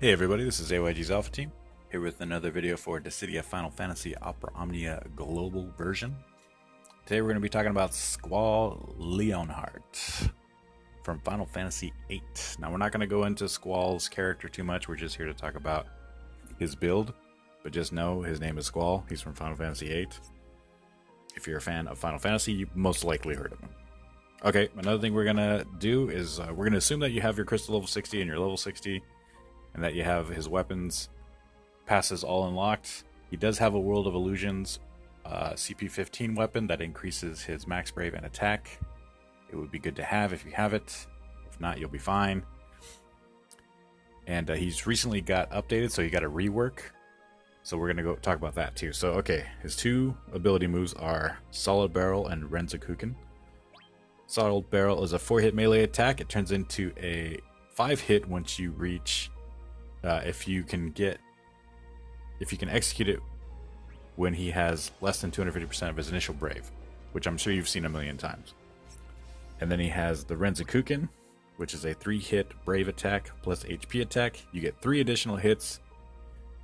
Hey everybody, this is AYG's Alpha Team, here with another video for Dissidia Final Fantasy Opera Omnia Global version. Today we're going to be talking about Squall Leonhardt from Final Fantasy VIII. Now we're not going to go into Squall's character too much, we're just here to talk about his build, but just know his name is Squall, he's from Final Fantasy VIII. If you're a fan of Final Fantasy, you most likely heard of him. Okay, another thing we're going to do is we're going to assume that you have your crystal level 60 and your level 60, and that you have his weapons passes all unlocked. He does have a World of Illusions CP 15 weapon that increases his max brave and attack. It would be good to have if you have it. If not, you'll be fine. And he's recently got updated, so he got a rework. So we're going to go talk about that too. So, okay, his two ability moves are Solid Barrel and Renzakuken. Solid Barrel is a 4-hit melee attack. It turns into a 5-hit once you reach... if you can execute it when he has less than 250% of his initial brave, which I'm sure you've seen a million times. And then he has the Renzakuken, which is a 3-hit brave attack plus HP attack. You get 3 additional hits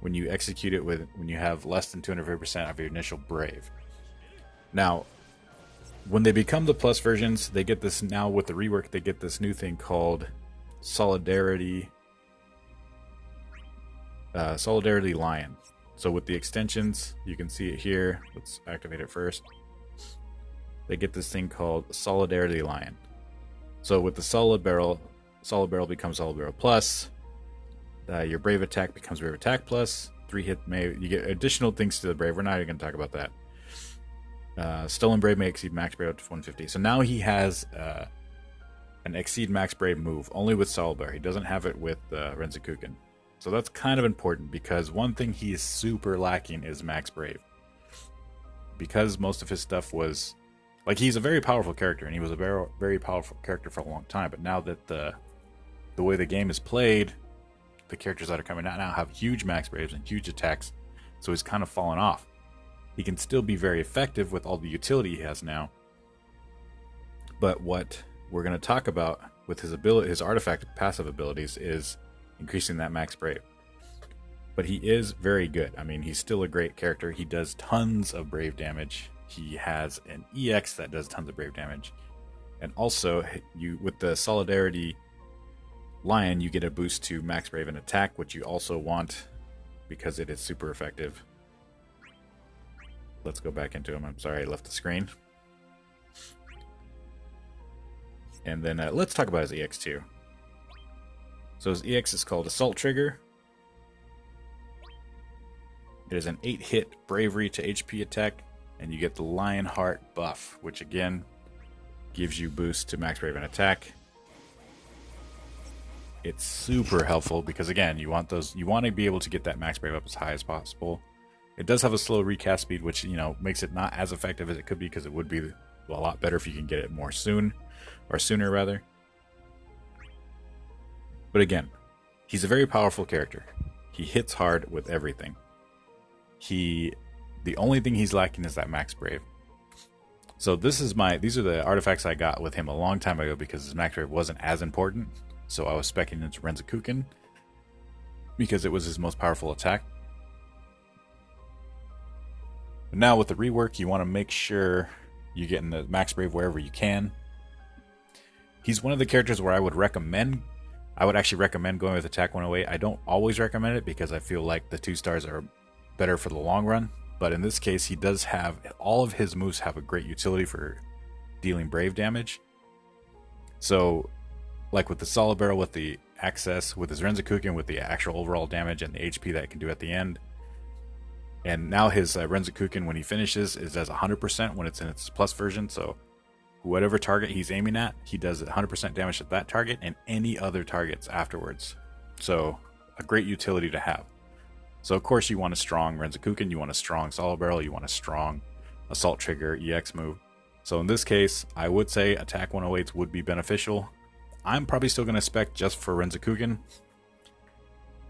when you execute it when you have less than 250% of your initial brave. Now, when they become the plus versions, they get this now with the rework. They get this new thing called Solidarity Lion. So with the extensions, you can see it here. Let's activate it first. They get this thing called Solidarity Lion. So with the Solid Barrel becomes Solid Barrel Plus. Your Brave Attack becomes Brave Attack Plus. 3-hit you get additional things to the Brave. We're not even going to talk about that. Stolen Brave may exceed max Brave up to 150. So now he has an exceed max Brave move only with Solid Barrel. He doesn't have it with Renzakuken. So that's kind of important because one thing he is super lacking is max brave. Because most of his stuff was... like, he's a very powerful character, and he was a very, very powerful character for a long time. But now that the way the game is played, the characters that are coming out now have huge max braves and huge attacks. So he's kind of fallen off. He can still be very effective with all the utility he has now. But what we're going to talk about with his artifact passive abilities is increasing that max brave. But he is very good. I mean, he's still a great character. He does tons of brave damage. He has an EX that does tons of brave damage. And also, with the Solidarity Lion, you get a boost to max brave and attack, which you also want because it is super effective. Let's go back into him. I'm sorry I left the screen. And then let's talk about his EX too. So his EX is called Assault Trigger. It is an 8-hit bravery to HP attack, and you get the Lionheart buff, which again gives you boost to max brave and attack. It's super helpful because again, you want to be able to get that max brave up as high as possible. It does have a slow recast speed, which makes it not as effective as it could be, because it would be a lot better if you can get it sooner rather. But again, he's a very powerful character. He hits hard with everything. The only thing he's lacking is that max brave. So these are the artifacts I got with him a long time ago because his max brave wasn't as important. So I was speccing into Renzakuken because it was his most powerful attack. But now with the rework, you want to make sure you're getting the max brave wherever you can. He's one of the characters where I would actually recommend going with Attack 108. I don't always recommend it because I feel like the 2 stars are better for the long run. But in this case, he does have... all of his moves have a great utility for dealing brave damage. So, like with the Solid Barrel, with the access, with his Renzakuken, with the actual overall damage and the HP that it can do at the end. And now his Renzakuken, when he finishes, is as 100% when it's in its plus version. So whatever target he's aiming at, he does 100% damage to that target and any other targets afterwards. So a great utility to have. So of course you want a strong Renzakuken, you want a strong Solid Barrel, you want a strong Assault Trigger EX move. So in this case, I would say Attack 108s would be beneficial. I'm probably still going to spec just for Renzakuken.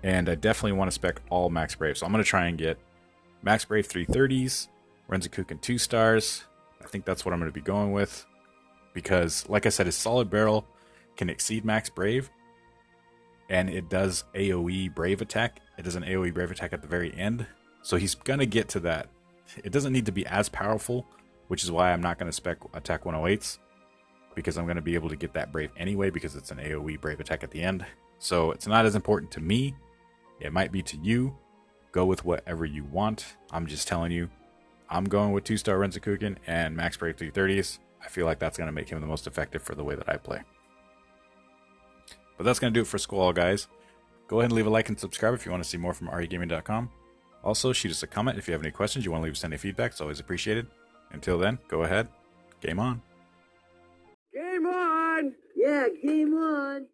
And I definitely want to spec all max brave. So I'm going to try and get max brave 330s, Renzakuken 2 stars. I think that's what I'm going to be going with. Because, like I said, his Solid Barrel can exceed max brave, and it does AoE Brave Attack. It does an AoE Brave Attack at the very end, so he's gonna get to that. It doesn't need to be as powerful, which is why I'm not gonna spec attack 108s, because I'm gonna be able to get that Brave anyway because it's an AoE Brave Attack at the end. So it's not as important to me. It might be to you. Go with whatever you want. I'm just telling you, I'm going with 2-star Renzakuken and Max Brave 330s. I feel like that's going to make him the most effective for the way that I play. But that's going to do it for Squall, guys. Go ahead and leave a like and subscribe if you want to see more from regaming.com. Also, shoot us a comment if you have any questions, you want to leave us any feedback. It's always appreciated. Until then, go ahead. Game on. Game on! Yeah, game on!